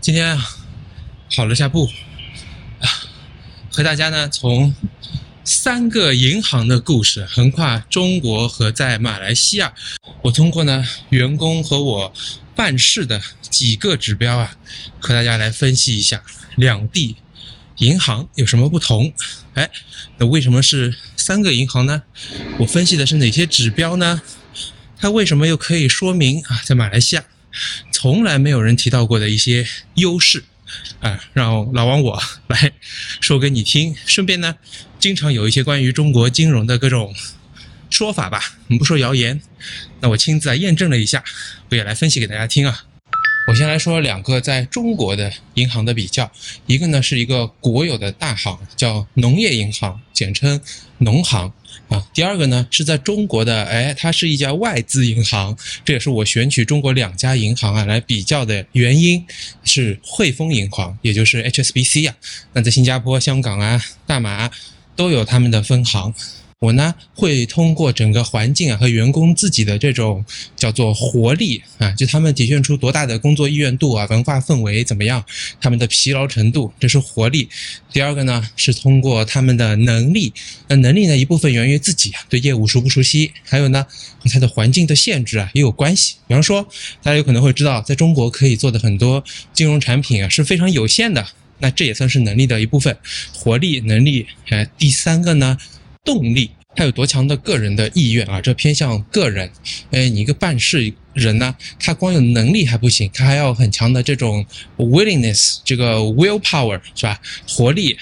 今天跑了下步，和大家呢从3个银行的故事横跨中国和在马来西亚，我通过呢员工和我办事的几个指标和大家来分析一下两地银行有什么不同。那为什么是3个银行呢？我分析的是哪些指标呢？它为什么又可以说明在马来西亚从来没有人提到过的一些优势让老王我来说给你听。顺便呢，经常有一些关于中国金融的各种说法吧，我们不说谣言，那我亲自验证了一下，我也来分析给大家听。我先来说2个在中国的银行的比较，一个呢是一个国有的大行，叫农业银行，简称农行第二个呢是在中国的，它是一家外资银行，这也是我选取中国2家银行来比较的原因，是汇丰银行，也就是 HSBC 那在新加坡、香港大马都有他们的分行。我呢会通过整个环境和员工自己的这种叫做活力就他们体现出多大的工作意愿度文化氛围怎么样，他们的疲劳程度，这是活力。第二个呢是通过他们的能力，那能力呢一部分源于自己对业务熟不熟悉，还有呢和他的环境的限制也有关系。比方说大家有可能会知道，在中国可以做的很多金融产品是非常有限的，那这也算是能力的一部分，活力能力。第3个呢动力，他有多强的个人的意愿这偏向个人。你一个办事人呢，他光有能力还不行，他还要很强的这种 willingness， 这个 willpower 是吧？活力、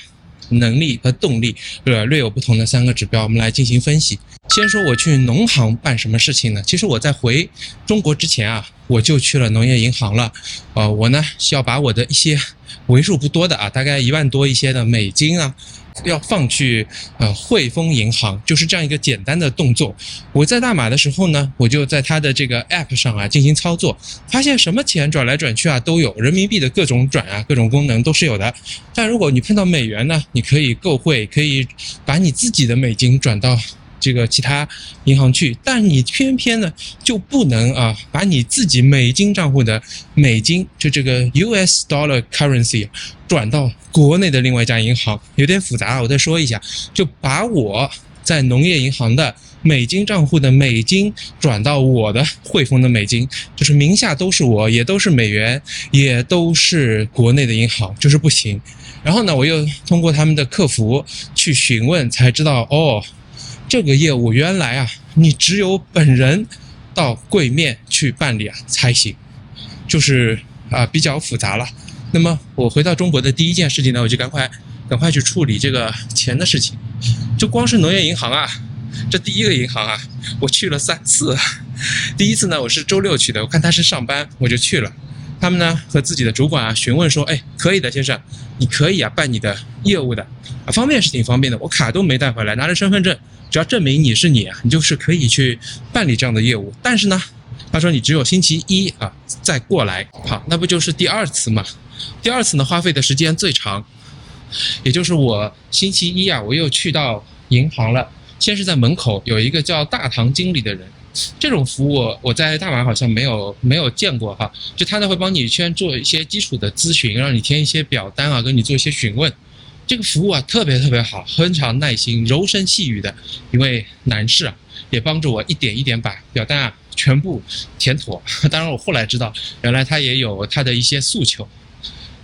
能力和动力略有不同的3个指标，我们来进行分析。先说我去农行办什么事情呢？其实我在回中国之前我就去了农业银行了。我呢需要把我的一些为数不多的大概1万多一些的美金要放去汇丰银行，就是这样一个简单的动作。我在大马的时候呢，我就在它的这个 app 上进行操作，发现什么钱转来转去都有，人民币的各种转各种功能都是有的。但如果你碰到美元呢，你可以购汇，可以把你自己的美金转到这个其他银行去，但你偏偏呢就不能把你自己美金账户的美金，就这个 US dollar currency 转到国内的另外一家银行，有点复杂我再说一下，就把我在农业银行的美金账户的美金转到我的汇丰的美金，就是名下都是我，也都是美元，也都是国内的银行，就是不行。然后呢我又通过他们的客服去询问，才知道这个业务原来你只有本人到柜面去办理才行，就是比较复杂了。那么我回到中国的第一件事情呢，我就赶快去处理这个钱的事情。就光是农业银行这第一个银行我去了3次。第一次呢我是周6去的，我看他是上班我就去了。他们呢和自己的主管询问说，可以的先生，你可以办你的业务的方便是挺方便的，我卡都没带回来，拿着身份证只要证明你是你就是可以去办理这样的业务。但是呢他说你只有星期一再过来。好，那不就是第2次嘛？第2次呢花费的时间最长，也就是我星期一我又去到银行了。先是在门口有一个叫大堂经理的人，这种服务我在大马好像没有见过就他呢会帮你先做一些基础的咨询，让你填一些表单跟你做一些询问。这个服务特别特别好，非常耐心，柔声细语的一位男士也帮助我一点一点把表单全部填妥。当然我后来知道原来他也有他的一些诉求。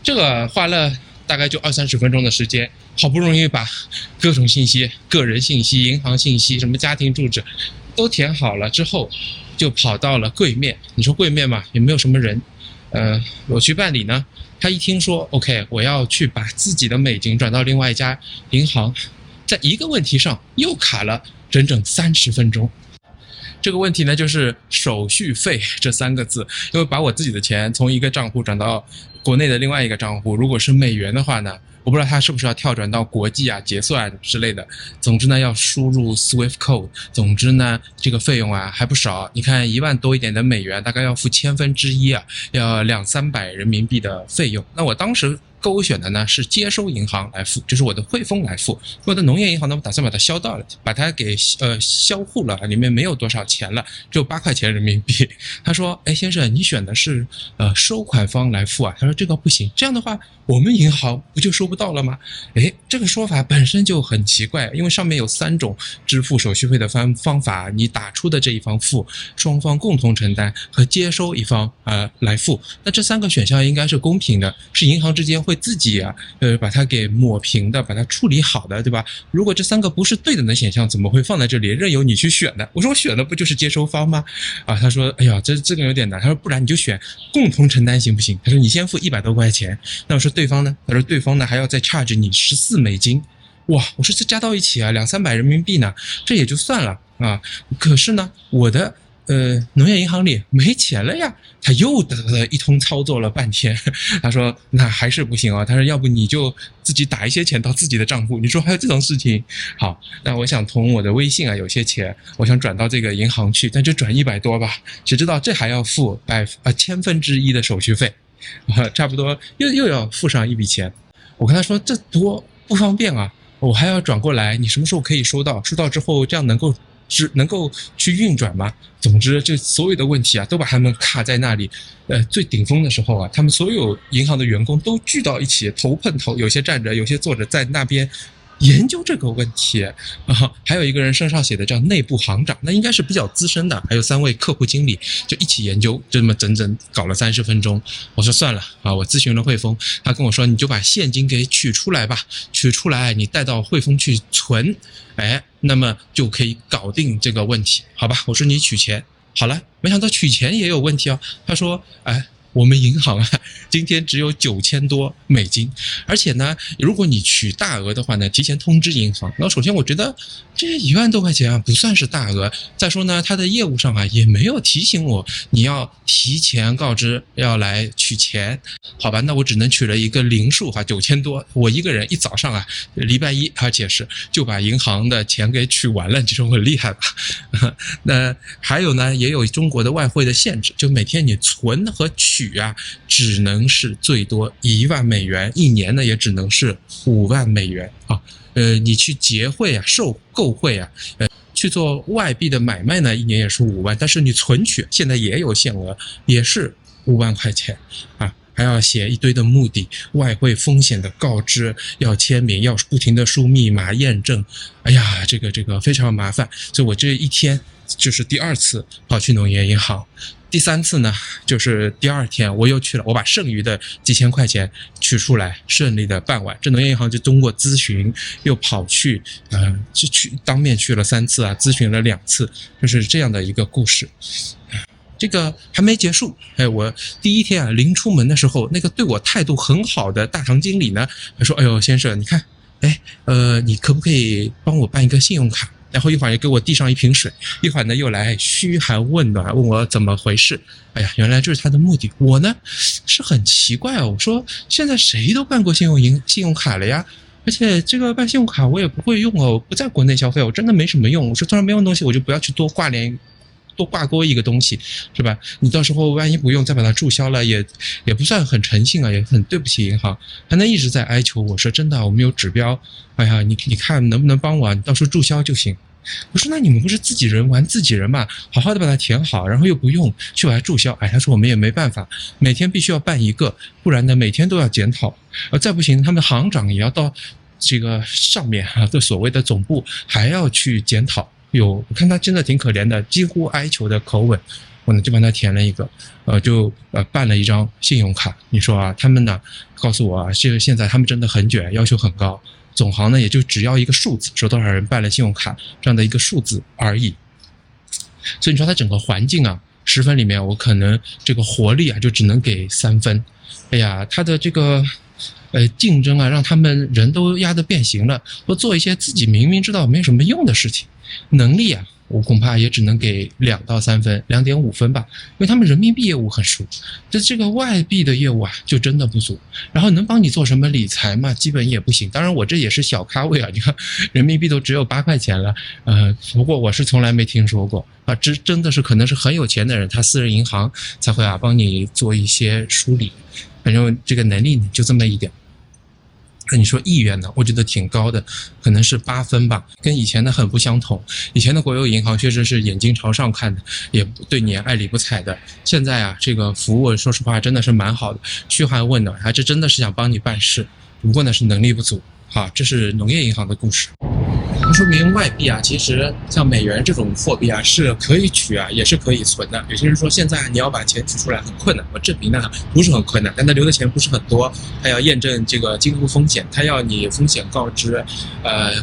这个花了大概就20-30分钟的时间，好不容易把各种信息、个人信息、银行信息、什么家庭住址都填好了之后，就跑到了柜面。你说柜面嘛，也没有什么人。我去办理呢，他一听说 OK 我要去把自己的美金转到另外一家银行，在一个问题上又卡了整整30分钟。这个问题呢就是手续费这3个字，因为把我自己的钱从一个账户转到国内的另外一个账户，如果是美元的话呢，我不知道他是不是要跳转到国际结算之类的。总之呢要输入 Swift code， 总之呢这个费用还不少。你看1万多一点的美元大概要付1/1000要200-300人民币的费用。那我当时勾选的呢是接收银行来付，就是我的汇丰来付。我的农业银行呢，我打算把它销到了，把它给销户了，里面没有多少钱了，只有8块钱人民币。他说：“哎，先生，你选的是收款方来付啊？”他说：“这个不行，这样的话我们银行不就收不到了吗？”哎，这个说法本身就很奇怪，因为上面有3种支付手续费的方法，你打出的这一方付，双方共同承担，和接收一方来付。那这3个选项应该是公平的，是银行之间会自己把它给抹平的，把它处理好的，对吧？如果这3个不是对等的选项，怎么会放在这里任由你去选呢？我说我选的不就是接收方吗？他说：“哎呀，这个有点难。”他说：“不然你就选共同承担行不行？”他说：“你先付100多块钱。”那我说对方呢？他说对方呢还要再 charge 你14美金。哇，我说这加到一起啊，200-300人民币呢，这也就算了啊。可是呢，我的农业银行里没钱了呀。他又一通操作了半天，他说那还是不行啊。他说要不你就自己打一些钱到自己的账户。你说还有这种事情？好，那我想从我的微信有些钱，我想转到这个银行去，但就转100多吧。谁知道这还要付1/1000的手续费，差不多又要付上一笔钱。我跟他说这多不方便啊，我还要转过来，你什么时候可以收到？收到之后这样能够去运转吗？总之，这所有的问题都把他们卡在那里。最顶峰的时候他们所有银行的员工都聚到一起，头碰头，有些站着，有些坐着，在那边研究这个问题还有一个人身上写的叫内部行长，那应该是比较资深的，还有3位客户经理就一起研究，就这么整整搞了30分钟。我说算了我咨询了汇丰，他跟我说你就把现金给取出来吧，取出来你带到汇丰去存，那么就可以搞定这个问题，好吧？我说你取钱好了，没想到取钱也有问题他说我们银行今天只有9000多美金，而且呢，如果你取大额的话呢，提前通知银行。然后首先我觉得这1万多块钱不算是大额，再说呢，他的业务上也没有提醒我你要提前告知要来取钱，好吧？那我只能取了一个零数9000多，我一个人一早上礼拜一，而且是就把银行的钱给取完了，你说我厉害吧？那还有呢，也有中国的外汇的限制，就每天你存和取只能是最多1万美元，一年呢也只能是5万美元你去结汇购汇去做外币的买卖呢，一年也是5万，但是你存取现在也有限额，也是5万块钱还要写一堆的目的，外汇风险的告知，要签名，要不停的输密码验证。哎呀，这个非常麻烦，所以我这一天就是第2次跑去农业银行。第3次呢，就是第2天我又去了，我把剩余的几千块钱取出来，顺利的办完。这农业银行就通过咨询又跑去当面去了3次咨询了2次，就是这样的一个故事。这个还没结束，我第1天临出门的时候，那个对我态度很好的大堂经理呢，他说：“哎呦，先生，你看，你可不可以帮我办一个信用卡？”然后一会儿又给我递上一瓶水，一会儿呢又来嘘寒问暖，问我怎么回事。哎呀，原来这是他的目的。我呢是很奇怪我说现在谁都办过信用卡了呀，而且这个办信用卡我也不会用我不在国内消费，我真的没什么用。我说突然没用东西，我就不要去多挂钩一个东西，是吧？你到时候万一不用再把它注销了，也不算很诚信也很对不起银行。他呢一直在哀求我说真的我们有指标，哎呀你看能不能帮我，你到时候注销就行。我说那你们不是自己人玩自己人嘛，好好的把它填好，然后又不用去把它注销。他说我们也没办法，每天必须要办一个，不然呢每天都要检讨，再不行他们的行长也要到这个上面的所谓的总部还要去检讨。我看他真的挺可怜的，几乎哀求的口吻，我呢就帮他填了一个，就办了一张信用卡。你说他们呢告诉我现在他们真的很卷，要求很高，总行呢也就只要一个数字，说多少人办了信用卡这样的一个数字而已。所以你说他整个环境10分里面我可能这个活力就只能给3分。哎呀，他的这个竞争让他们人都压得变形了，都做一些自己明明知道没什么用的事情。能力我恐怕也只能给2到3分，2.5分吧，因为他们人民币业务很熟，这个外币的业务就真的不足。然后能帮你做什么理财嘛，基本也不行。当然我这也是小咖位你看人民币都只有8块钱了，不过我是从来没听说过这真的是可能是很有钱的人，他私人银行才会帮你做一些梳理，反正这个能力就这么一点。那你说意愿呢？我觉得挺高的，可能是8分吧，跟以前的很不相同。以前的国有银行确实是眼睛朝上看的，也对你爱理不睬的。现在啊，这个服务说实话真的是蛮好的，嘘寒问暖，这真的是想帮你办事，不过呢是能力不足。好，这是农业银行的故事。说明外币啊，其实像美元这种货币啊是可以取啊，也是可以存的。有些人说现在你要把钱取出来很困难，我证明呢不是很困难，但他留的钱不是很多，他要验证这个金融风险，他要你风险告知，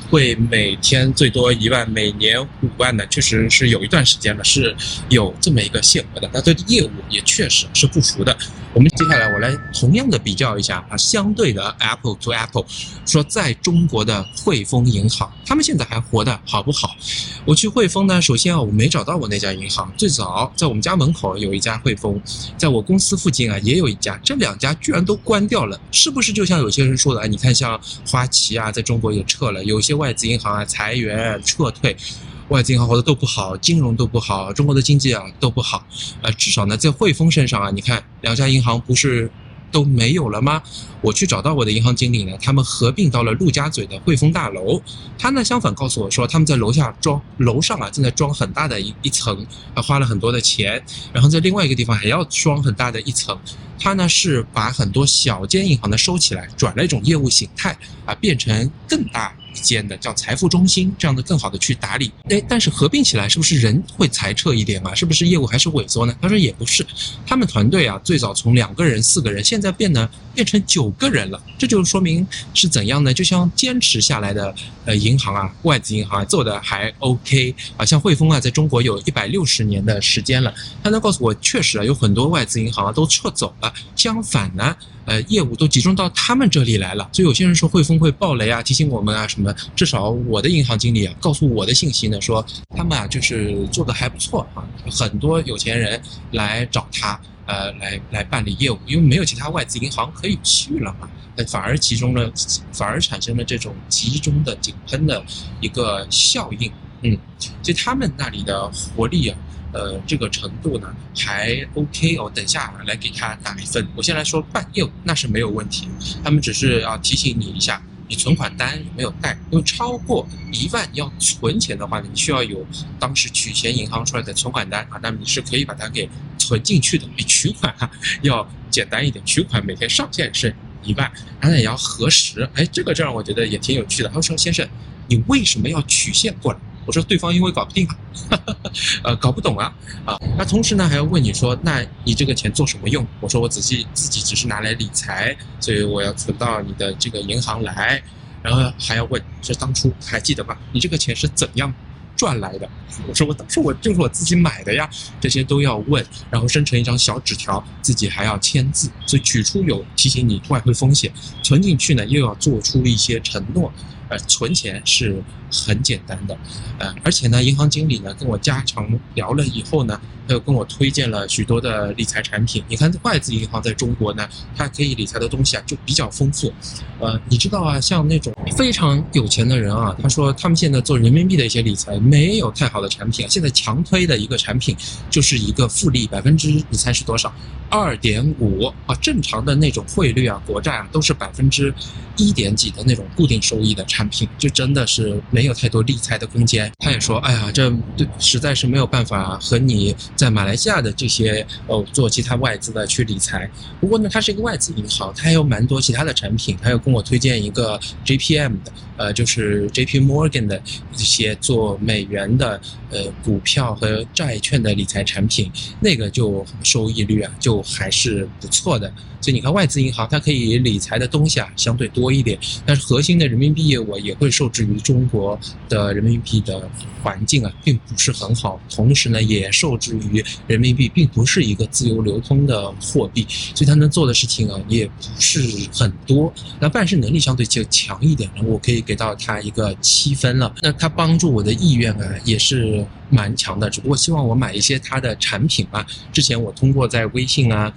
会每天最多1万，每年5万的，确实是有一段时间了是有这么一个限额的。那对业务也确实是不符的。我们接下来我来同样的比较一下啊，相对的 Apple to Apple， 说在中国的汇丰银行，他们现在还活得好不好？我去汇丰呢，首先啊，我没找到我那家银行，最早在我们家门口有一家汇丰，在我公司附近啊也有一家，这2家居然都关掉了，是不是就像有些人说的？你看像花旗啊，在中国也撤了，有些外资银行啊裁员撤退。外资银行活得都不好，金融都不好，中国的经济啊都不好，至少呢在汇丰身上啊，你看2家银行不是都没有了吗？我去找到我的银行经理呢，他们合并到了陆家嘴的汇丰大楼。他呢相反告诉我说，他们在楼上啊正在装很大的一层，花了很多的钱，然后在另外一个地方还要装很大的一层。他呢是把很多小间银行呢收起来，转了一种业务形态啊，变成更大间的叫财富中心，这样的更好的去打理。但是合并起来是不是人会裁撤一点啊？是不是业务还是萎缩呢？他说也不是，他们团队啊最早从2个人、4个人，现在变成9个人了。这就说明是怎样呢？就像坚持下来的银行啊，外资银行啊做的还 OK 啊，像汇丰啊在中国有160年的时间了。他能告诉我，确实啊有很多外资银行啊都撤走了，相反呢业务都集中到他们这里来了。所以有些人说汇丰会爆雷啊，提醒我们啊什么，至少我的银行经理啊告诉我的信息呢，说他们啊就是做的还不错啊，很多有钱人来找他来办理业务，因为没有其他外资银行可以去了嘛，反而产生了这种集中的井喷的一个效应。所以他们那里的活力啊这个程度呢还 OK 哦，等下来给他打1分。我先来说办业务那是没有问题，他们只是要提醒你一下，你存款单有没有带，因为超过1万要存钱的话呢，你需要有当时取钱银行出来的存款单啊，那么你是可以把它给存进去的，比取款要简单一点，取款每天上限是1万，当然也要核实。这让我觉得也挺有趣的。他说先生，你为什么要取现过来？我说对方因为搞不定搞不懂啊。那同时呢还要问你说，那你这个钱做什么用？我说我自己只是拿来理财，所以我要存到你的这个银行来。然后还要问，说当初还记得吗？你这个钱是怎样赚来的？我说当初就是我自己买的呀，这些都要问，然后生成一张小纸条，自己还要签字。所以取出有提醒你外汇风险，存进去呢又要做出一些承诺。存钱是很简单的，而且呢，银行经理呢跟我家常聊了以后呢，他又跟我推荐了许多的理财产品。你看外资银行在中国呢，它可以理财的东西啊就比较丰富。你知道啊，像那种非常有钱的人啊，他说他们现在做人民币的一些理财没有太好的产品啊。现在强推的一个产品就是一个复利你猜是多少？2.5啊，正常的那种汇率啊，国债啊都是1%点几的那种固定收益的产品，就真的是没有太多理财的空间。他也说，哎呀，这实在是没有办法和你在马来西亚的这些做其他外资的去理财。不过呢，它是一个外资银行，它还有蛮多其他的产品，他又跟我推荐一个 JPM 的，就是 JP Morgan 的一些做美元的股票和债券的理财产品，那个就收益率啊就还是不错的。所以你看外资银行它可以理财的东西啊相对多一点，但是核心的人民币业务也会受制于中国的人民币的环境啊并不是很好，同时呢也受制于人民币并不是一个自由流通的货币，所以它能做的事情啊也不是很多。那办事能力相对就强一点了，我可以给到它一个7分了。那它帮助我的意愿啊也是蛮强的，只不过希望我买一些它的产品啊。之前我通过在微信啊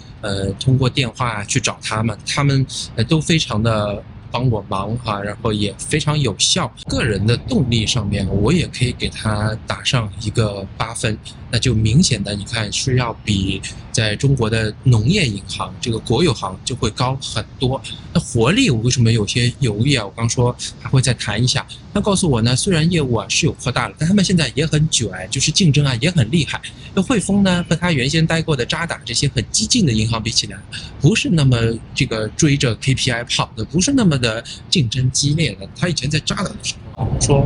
通过电话去找他们都非常的帮我忙哈，然后也非常有效。个人的动力上面，我也可以给他打上一个8分，那就明显的你看是要比在中国的农业银行这个国有行就会高很多。那活力我为什么有些犹豫啊？我刚说还会再谈一下。他告诉我呢，虽然业务啊是有扩大了，但他们现在也很卷，就是竞争啊也很厉害。那汇丰呢，和他原先待过的渣打这些很激进的银行比起来，不是那么这个追着 KPI 跑的，不是那么的竞争激烈的。他以前在渣打的时候说，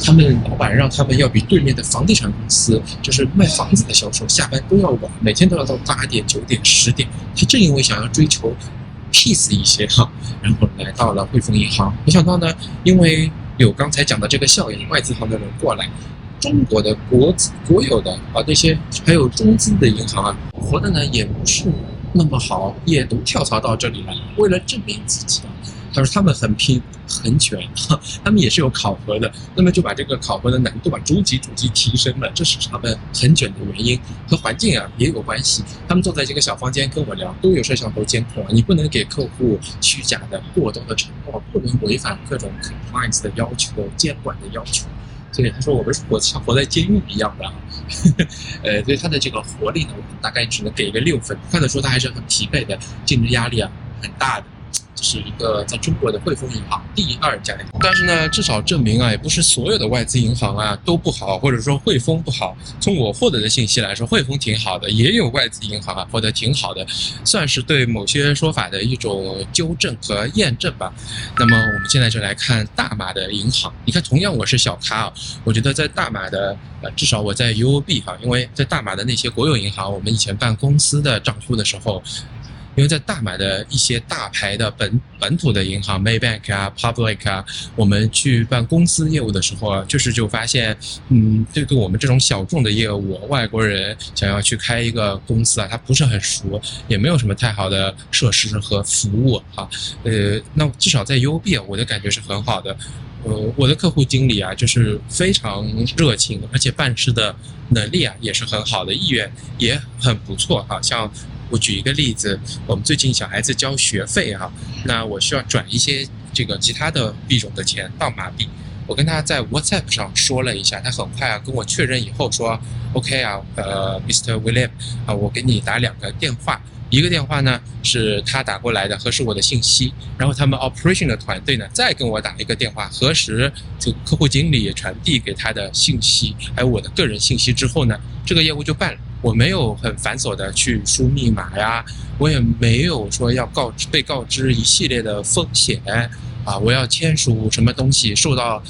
他们老板让他们要比对面的房地产公司，就是卖房子的销售，下班都要晚，每天都要到8点、9点、10点。他正因为想要追求 peace 一些哈，然后来到了汇丰银行。没想到呢，因为有刚才讲的这个效应，外资行的人过来，中国的国有的啊那些还有中资的银行啊，活的呢也不是那么好，也都跳槽到这里来，为了证明自己。他说他们很拼很卷，他们也是有考核的，那么就把这个考核的难度把逐级提升了，这是他们很卷的原因，和环境啊也有关系。他们坐在这个小房间跟我聊，都有摄像头监控，你不能给客户虚假的过多的承诺，不能违反各种 compliance 的要求、监管的要求。所以他说我们像活在监狱一样的，所以他的这个活力呢，我大概只能给一个6分，看得出他还是很疲惫的，竞争压力啊很大的。这是一个在中国的汇丰银行第2家，但是呢，至少证明啊，也不是所有的外资银行啊都不好，或者说汇丰不好。从我获得的信息来说，汇丰挺好的，也有外资银行啊获得挺好的，算是对某些说法的一种纠正和验证吧。那么我们现在就来看大马的银行，你看，同样我是小咖啊，我觉得在大马的至少我在 UOB 哈，因为在大马的那些国有银行，我们以前办公司的账户的时候。因为在大马的一些大牌的本土的银行 Maybank 啊 Public 啊，我们去办公司业务的时候啊，就发现对我们这种小众的业务，外国人想要去开一个公司啊，他不是很熟，也没有什么太好的设施和服务啊。那至少在 UOB 啊，我的感觉是很好的。我的客户经理啊，就是非常热情，而且办事的能力啊也是很好的，意愿也很不错哈。像我举一个例子，我们最近小孩子交学费哈，那我需要转一些这个其他的币种的钱到马币，我跟他在 WhatsApp 上说了一下，他很快啊跟我确认以后说 OK 啊，Mr. William 啊，我给你打2个电话。一个电话呢是他打过来的，核实我的信息，然后他们 operation 的团队呢再跟我打一个电话，核实这个客户经理也传递给他的信息，还有我的个人信息之后呢，这个业务就办了。我没有很繁琐的去输密码呀，我也没有说要被告知一系列的风险啊，我要签署什么东西受到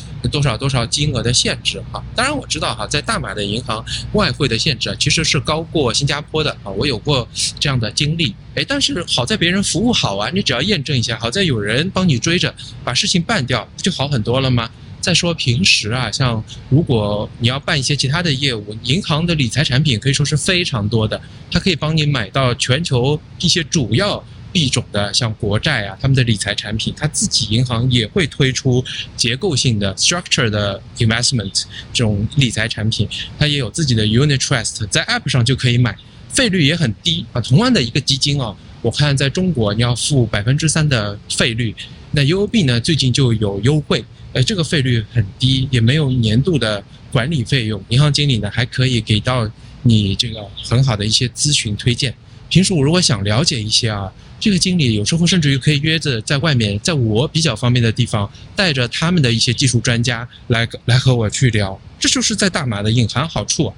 多少金额的限制啊。当然我知道哈，在大马的银行外汇的限制其实是高过新加坡的啊，我有过这样的经历。但是好在别人服务好啊，你只要验证一下，好在有人帮你追着把事情办掉，就好很多了吗？再说平时啊，像如果你要办一些其他的业务，银行的理财产品可以说是非常多的，它可以帮你买到全球一些主要币种的，像国债啊，他们的理财产品，它自己银行也会推出结构性的 structure 的 investment 这种理财产品，它也有自己的 unit trust， 在 app 上就可以买，费率也很低啊。同样的一个基金哦，我看在中国你要付3%的费率，那 UOB 呢最近就有优惠。这个费率很低，也没有年度的管理费用，银行经理呢还可以给到你这个很好的一些咨询推荐。平时我如果想了解一些啊，这个经理有时候甚至于可以约着在外面，在我比较方便的地方，带着他们的一些技术专家来和我去聊。这就是在大马的隐含好处。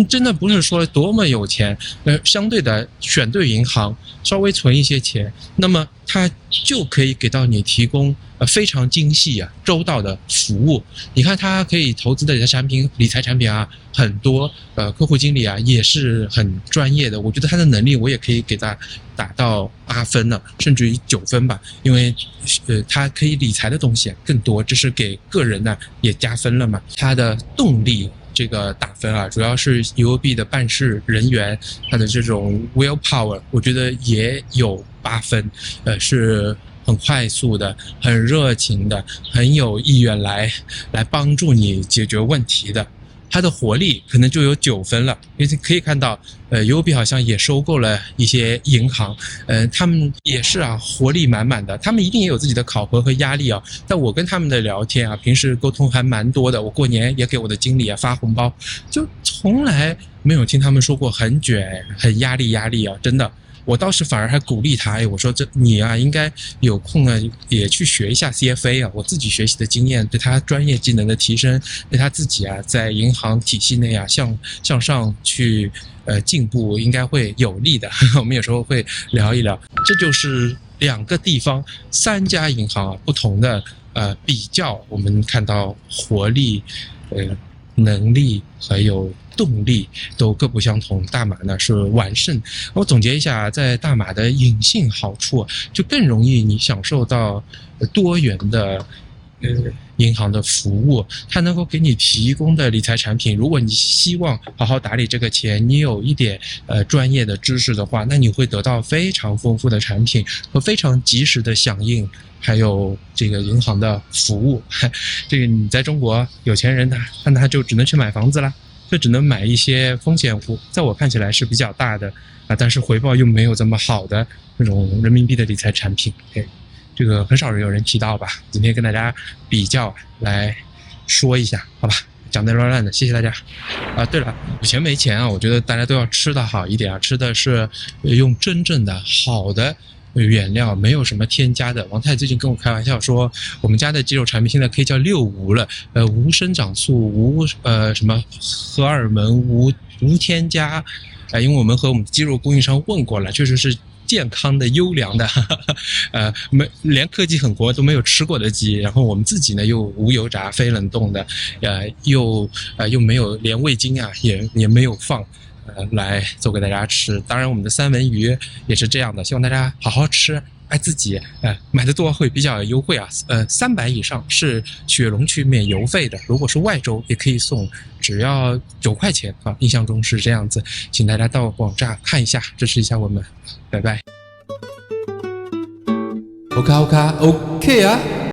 真的不是说多么有钱，相对的选对银行，稍微存一些钱，那么它就可以给到你提供非常精细啊周到的服务。你看它可以投资的理财产品啊很多，客户经理啊也是很专业的，我觉得他的能力我也可以给他打到8分了，甚至于9分吧，因为他可以理财的东西更多，这是给个人呢也加分了嘛。他的动力这个打分啊，主要是 UOB 的办事人员，他的这种 willpower 我觉得也有8分，是很快速的，很热情的，很有意愿来帮助你解决问题的。它的活力可能就有9分了。因为可以看到，UOB 好像也收购了一些银行，他们也是啊，活力满满的。他们一定也有自己的考核和压力啊。但我跟他们的聊天啊，平时沟通还蛮多的。我过年也给我的经理发红包，就从来没有听他们说过很卷、很压力啊，真的。我倒是反而还鼓励他，我说你啊，应该有空呢也去学一下 CFA 啊，我自己学习的经验对他专业技能的提升，对他自己啊在银行体系内啊向上去进步应该会有利的。我们有时候会聊一聊，这就是2个地方3家银行啊不同的比较，我们看到活力、能力还有动力都各不相同。大马呢是完胜。我总结一下，在大马的隐性好处就更容易你享受到多元的银行的服务，它能够给你提供的理财产品，如果你希望好好打理这个钱，你有一点专业的知识的话，那你会得到非常丰富的产品和非常及时的响应，还有这个银行的服务。这个你在中国有钱人他就只能去买房子啦，就只能买一些风险户，在我看起来是比较大的但是回报又没有这么好的那种人民币的理财产品。这个很少有人提到吧，今天跟大家比较来说一下，好吧，讲得乱乱的，谢谢大家。对了，有钱没钱啊，我觉得大家都要吃的好一点啊，吃的是用真正的好的原料，没有什么添加的。王太最近跟我开玩笑说，我们家的肌肉产品现在可以叫6无了，无生长素，无什么荷尔蒙，无添加，因为我们和我们肌肉供应商问过了，确实是健康的、优良的，连科技狠活都没有吃过的鸡，然后我们自己呢又无油炸、非冷冻的，又没有连味精啊也没有放。来做给大家吃。当然我们的三文鱼也是这样的，希望大家好好吃，爱自己，买的多会比较优惠啊，300以上是雪隆区免邮费的，如果是外州也可以送，只要9块钱啊，印象中是这样子，请大家到网站看一下，支持一下我们，拜拜。OK 啊。